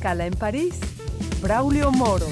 Escala en París, Braulio Moro.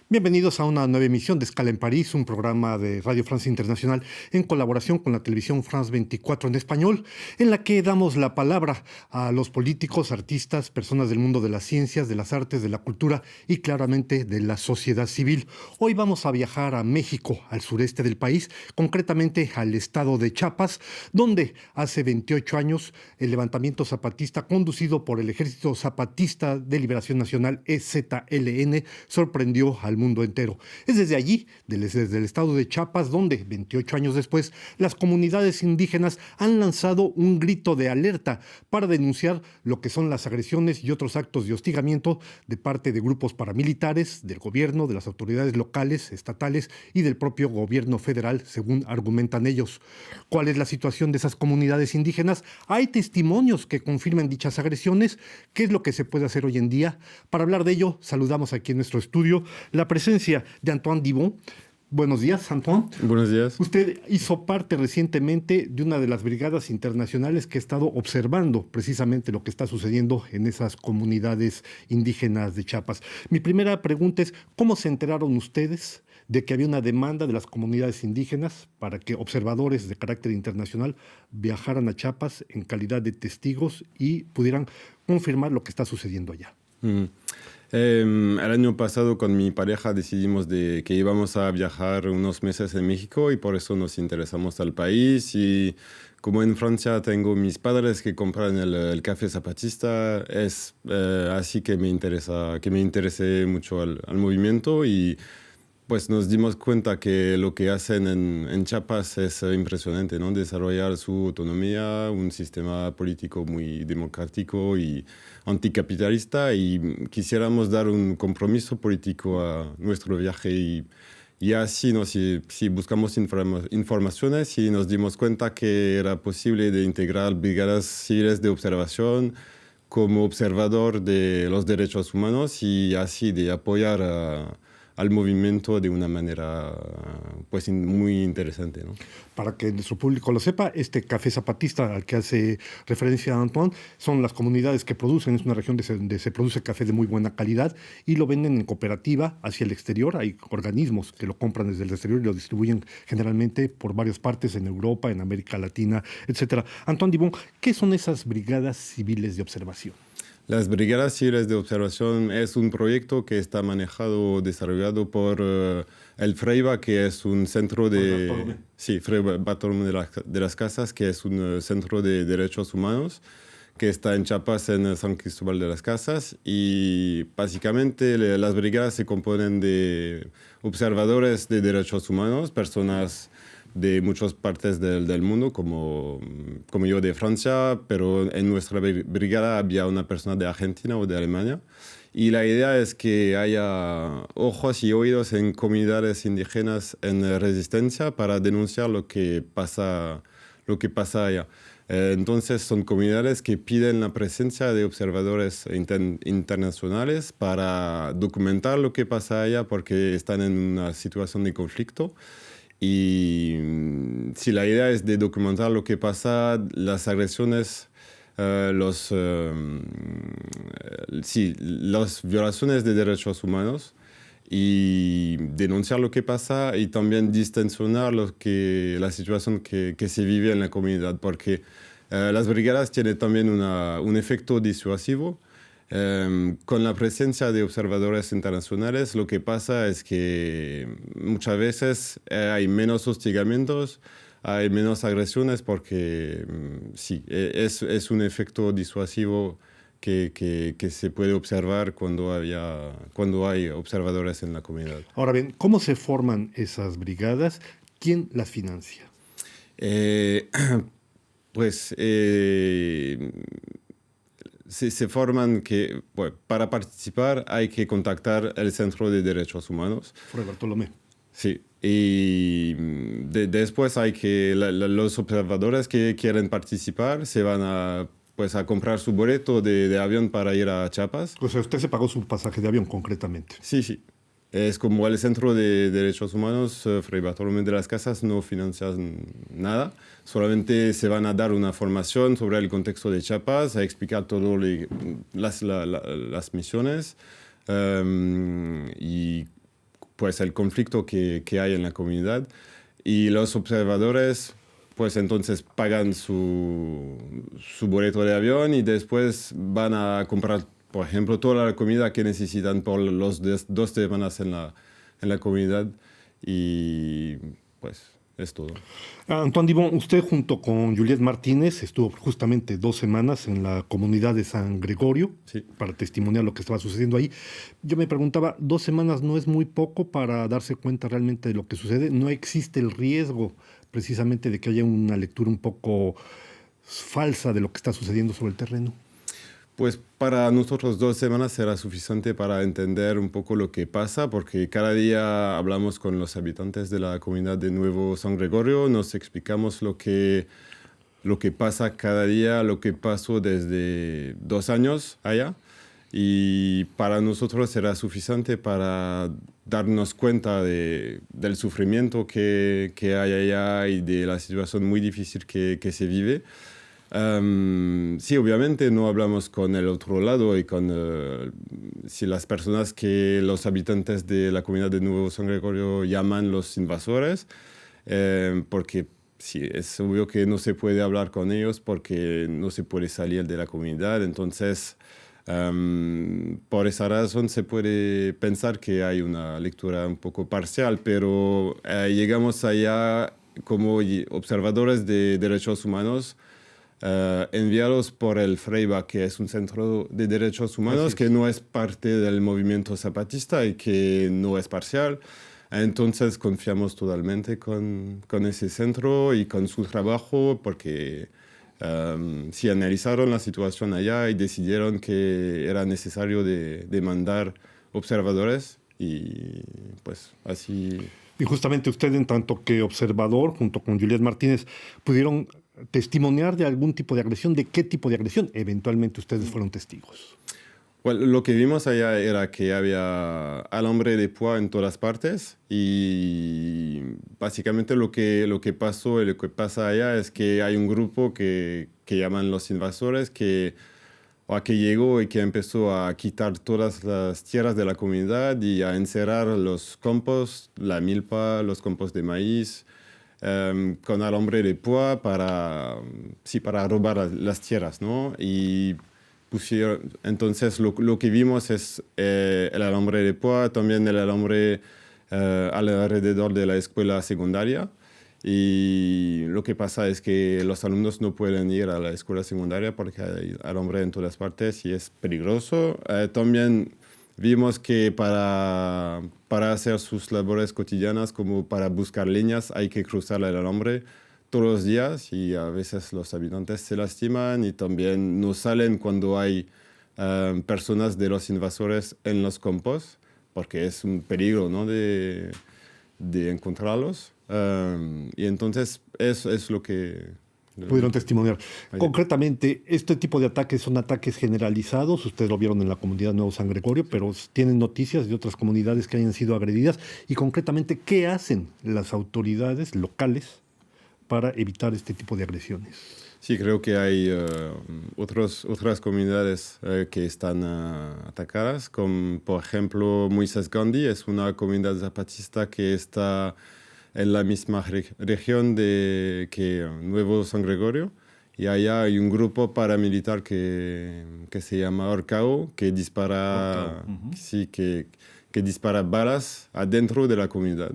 Bienvenidos a una nueva emisión de Escala en París, un programa de Radio Francia Internacional en colaboración con la televisión France 24 en español, en la que damos la palabra a los políticos, artistas, personas del mundo de las ciencias, de las artes, de la cultura y claramente de la sociedad civil. Hoy vamos a viajar a México, al sureste del país, concretamente al estado de Chiapas, donde hace 28 años el levantamiento zapatista conducido por el Ejército Zapatista de Liberación Nacional, EZLN, sorprendió al mundo entero. Es desde allí, desde el estado de Chiapas, donde 28 años después las comunidades indígenas han lanzado un grito de alerta para denunciar lo que son las agresiones y otros actos de hostigamiento de parte de grupos paramilitares, del gobierno, de las autoridades locales, estatales y del propio gobierno federal, según argumentan ellos. ¿Cuál es la situación de esas comunidades indígenas? ¿Hay testimonios que confirmen dichas agresiones? ¿Qué es lo que se puede hacer hoy en día? Para hablar de ello, saludamos aquí en nuestro estudio la presencia de Antoine Dibon. Buenos días, Antoine. Buenos días. Usted hizo parte recientemente de una de las brigadas internacionales que ha estado observando precisamente lo que está sucediendo en esas comunidades indígenas de Chiapas. Mi primera pregunta es, ¿cómo se enteraron ustedes de que había una demanda de las comunidades indígenas para que observadores de carácter internacional viajaran a Chiapas en calidad de testigos y pudieran confirmar lo que está sucediendo allá? El año pasado con mi pareja decidimos que íbamos a viajar unos meses en México y por eso nos interesamos al país. Y como en Francia tengo mis padres que compran el café zapatista, es así que me interesé mucho al movimiento y pues nos dimos cuenta que lo que hacen en Chiapas es impresionante, ¿no? Desarrollar su autonomía, un sistema político muy democrático y anticapitalista, y quisiéramos dar un compromiso político a nuestro viaje y así si buscamos informaciones y nos dimos cuenta que era posible de integrar brigadas civiles de observación como observador de los derechos humanos y así de apoyar al movimiento de una manera pues muy interesante, ¿no? Para que nuestro público lo sepa, este café zapatista al que hace referencia Antoine son las comunidades que producen, es una región donde se produce café de muy buena calidad y lo venden en cooperativa hacia el exterior. Hay organismos que lo compran desde el exterior y lo distribuyen generalmente por varias partes en Europa, en América Latina, etc. Antoine Dibon, ¿qué son esas brigadas civiles de observación? Las Brigadas Civiles de Observación es un proyecto que está desarrollado por el FREIBA, que es un centro de... Sí, Fray Bartolomé de las Casas, que es un centro de derechos humanos que está en Chiapas, en San Cristóbal de las Casas. Y básicamente las brigadas se componen de observadores de derechos humanos, personas de muchas partes del mundo, como yo de Francia, pero en nuestra brigada había una persona de Argentina o de Alemania. Y la idea es que haya ojos y oídos en comunidades indígenas en resistencia para denunciar lo que pasa allá. Entonces son comunidades que piden la presencia de observadores internacionales para documentar lo que pasa allá porque están en una situación de conflicto. Y si la idea es de documentar lo que pasa, las agresiones, las violaciones de derechos humanos y denunciar lo que pasa y también distensionar la situación que se vive en la comunidad, porque las brigadas tienen también un efecto disuasivo. Con la presencia de observadores internacionales, lo que pasa es que muchas veces hay menos hostigamientos, hay menos agresiones, porque sí, es un efecto disuasivo que se puede observar cuando hay observadores en la comunidad. Ahora bien, ¿cómo se forman esas brigadas? ¿Quién las financia? Se forman que, bueno, para participar hay que contactar el Centro de Derechos Humanos. Fray Bartolomé. Sí, y después hay que los observadores que quieren participar se van a comprar su boleto de avión para ir a Chiapas. O sea, usted se pagó su pasaje de avión concretamente. Sí, sí. Es como el Centro de Derechos Humanos, Fray Bartolomé de las Casas, no financia nada, solamente se van a dar una formación sobre el contexto de Chiapas, a explicar todo las misiones y pues el conflicto que hay en la comunidad. Y los observadores pues entonces pagan su boleto de avión y después van a comprar, por ejemplo, toda la comida que necesitan por los 2 semanas en la comunidad y pues es todo. Antoine Dibon, usted junto con Juliette Martínez estuvo justamente 2 semanas en la comunidad de San Gregorio Sí. para testimoniar lo que estaba sucediendo ahí. Yo me preguntaba, 2 semanas no es muy poco para darse cuenta realmente de lo que sucede. No existe el riesgo precisamente de que haya una lectura un poco falsa de lo que está sucediendo sobre el terreno. Pues para nosotros 2 semanas será suficiente para entender un poco lo que pasa, porque cada día hablamos con los habitantes de la comunidad de Nuevo San Gregorio, nos explicamos lo que pasa cada día, lo que pasó desde 2 años allá. Y para nosotros será suficiente para darnos cuenta del sufrimiento que hay allá y de la situación muy difícil que se vive. Sí, obviamente no hablamos con el otro lado y con si las personas que los habitantes de la comunidad de Nuevo San Gregorio llaman los invasores, porque sí, es obvio que no se puede hablar con ellos porque no se puede salir de la comunidad. Entonces, por esa razón se puede pensar que hay una lectura un poco parcial, pero llegamos allá como observadores de derechos humanos enviados por el FREIBA, que es un centro de derechos humanos que no es parte del movimiento zapatista y que no es parcial. Entonces confiamos totalmente con ese centro y con su trabajo porque sí analizaron la situación allá y decidieron que era necesario de mandar observadores y pues así. Y justamente usted, en tanto que observador, junto con Juliette Martínez, pudieron testimoniar de algún tipo de agresión. ¿De qué tipo de agresión? Eventualmente ustedes fueron testigos. Bueno, lo que vimos allá era que había alambre de púa en todas partes y básicamente lo que pasó y lo que pasa allá es que hay un grupo que llaman los invasores que llegó y que empezó a quitar todas las tierras de la comunidad y a encerrar los campos, la milpa, los campos de maíz, con alambre de púa para robar las tierras, ¿no? Y entonces lo que vimos es el alambre de púa, también el alambre alrededor de la escuela secundaria. Y lo que pasa es que los alumnos no pueden ir a la escuela secundaria porque hay alambre en todas partes y es peligroso. También vimos que para hacer sus labores cotidianas, como para buscar leñas, hay que cruzar el alambre todos los días y a veces los habitantes se lastiman y también no salen cuando hay personas de los invasores en los campos porque es un peligro, ¿no? de encontrarlos. Y entonces eso es lo que pudieron testimoniar. Concretamente, este tipo de ataques son ataques generalizados. Ustedes lo vieron en la comunidad Nuevo San Gregorio, pero tienen noticias de otras comunidades que hayan sido agredidas. Y concretamente, ¿qué hacen las autoridades locales para evitar este tipo de agresiones? Sí, creo que hay otras comunidades que están atacadas, como por ejemplo Moisés Gandhi, es una comunidad zapatista que está en la misma región que Nuevo San Gregorio. Y allá hay un grupo paramilitar que se llama Orcao, que dispara, sí, que dispara balas adentro de la comunidad.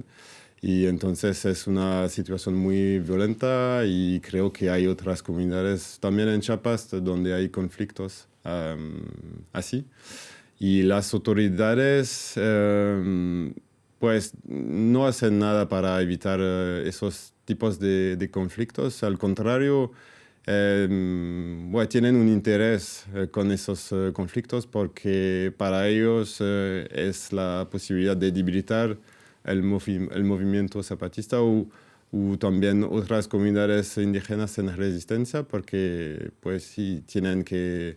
Y entonces es una situación muy violenta y creo que hay otras comunidades también en Chiapas donde hay conflictos así. Y las autoridades pues no hacen nada para evitar esos tipos de conflictos. Al contrario, tienen un interés con esos conflictos porque para ellos es la posibilidad de debilitar el movimiento zapatista o también otras comunidades indígenas en resistencia porque pues sí tienen que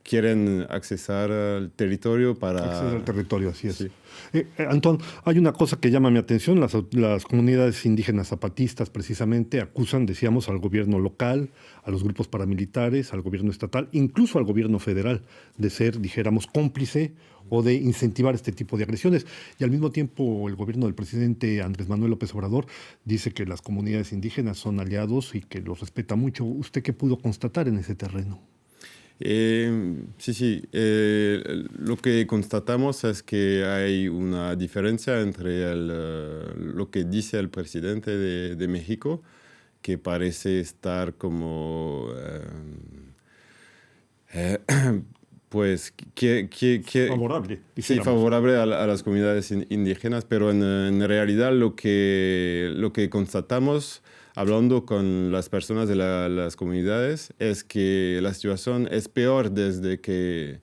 quieren accesar al territorio para... Acceder al territorio, así es. Sí. Antón, hay una cosa que llama mi atención. Las comunidades indígenas zapatistas precisamente acusan, decíamos, al gobierno local, a los grupos paramilitares, al gobierno estatal, incluso al gobierno federal, de ser, dijéramos, cómplice o de incentivar este tipo de agresiones. Y al mismo tiempo el gobierno del presidente Andrés Manuel López Obrador dice que las comunidades indígenas son aliados y que los respeta mucho. ¿Usted qué pudo constatar en ese terreno? Sí. Lo que constatamos es que hay una diferencia entre lo que dice el presidente de México, que parece estar como... pues favorable. Sí, favorable a las comunidades indígenas, pero en realidad lo que constatamos hablando con las personas de las comunidades es que la situación es peor desde que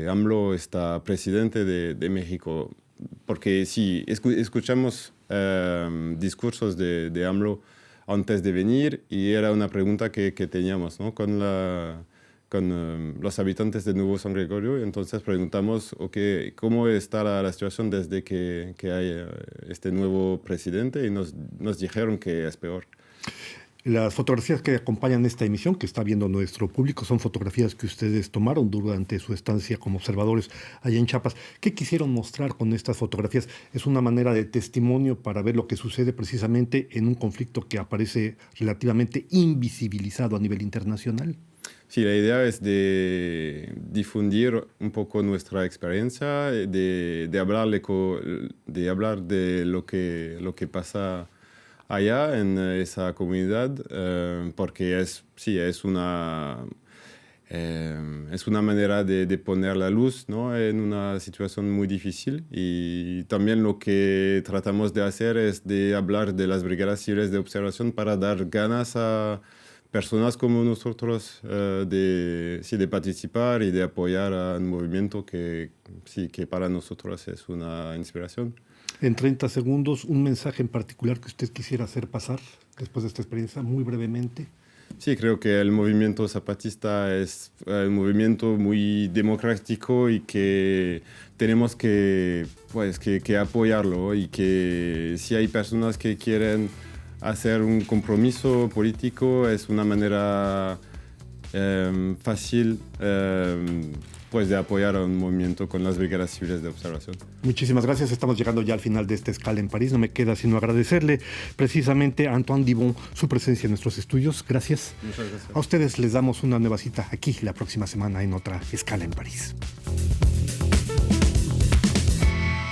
AMLO está presidente de México, porque si escuchamos discursos de AMLO antes de venir y era una pregunta que teníamos, ¿no? con los habitantes de Nuevo San Gregorio. Entonces preguntamos, okay, ¿cómo está la situación desde que hay este nuevo presidente? Y nos dijeron que es peor. Las fotografías que acompañan esta emisión, que está viendo nuestro público, son fotografías que ustedes tomaron durante su estancia como observadores allá en Chiapas. ¿Qué quisieron mostrar con estas fotografías? ¿Es una manera de testimonio para ver lo que sucede precisamente en un conflicto que aparece relativamente invisibilizado a nivel internacional? Sí, la idea es de difundir un poco nuestra experiencia, de hablar de lo que pasa allá en esa comunidad, porque es una manera de poner la luz, ¿no? En una situación muy difícil. Y también lo que tratamos de hacer es de hablar de las brigadas civiles de observación para dar ganas a personas como nosotros de participar y de apoyar a un movimiento que para nosotros es una inspiración. En 30 segundos, un mensaje en particular que usted quisiera hacer pasar después de esta experiencia, muy brevemente. Sí, creo que el movimiento zapatista es un movimiento muy democrático y que tenemos que apoyarlo, y que si hay personas que quieren hacer un compromiso político, es una manera fácil de apoyar a un movimiento con las brigadas civiles de observación. Muchísimas gracias. Estamos llegando ya al final de esta escala en París. No me queda sino agradecerle precisamente a Antoine Dibon su presencia en nuestros estudios. Gracias. Muchas gracias. A ustedes les damos una nueva cita aquí la próxima semana en otra escala en París.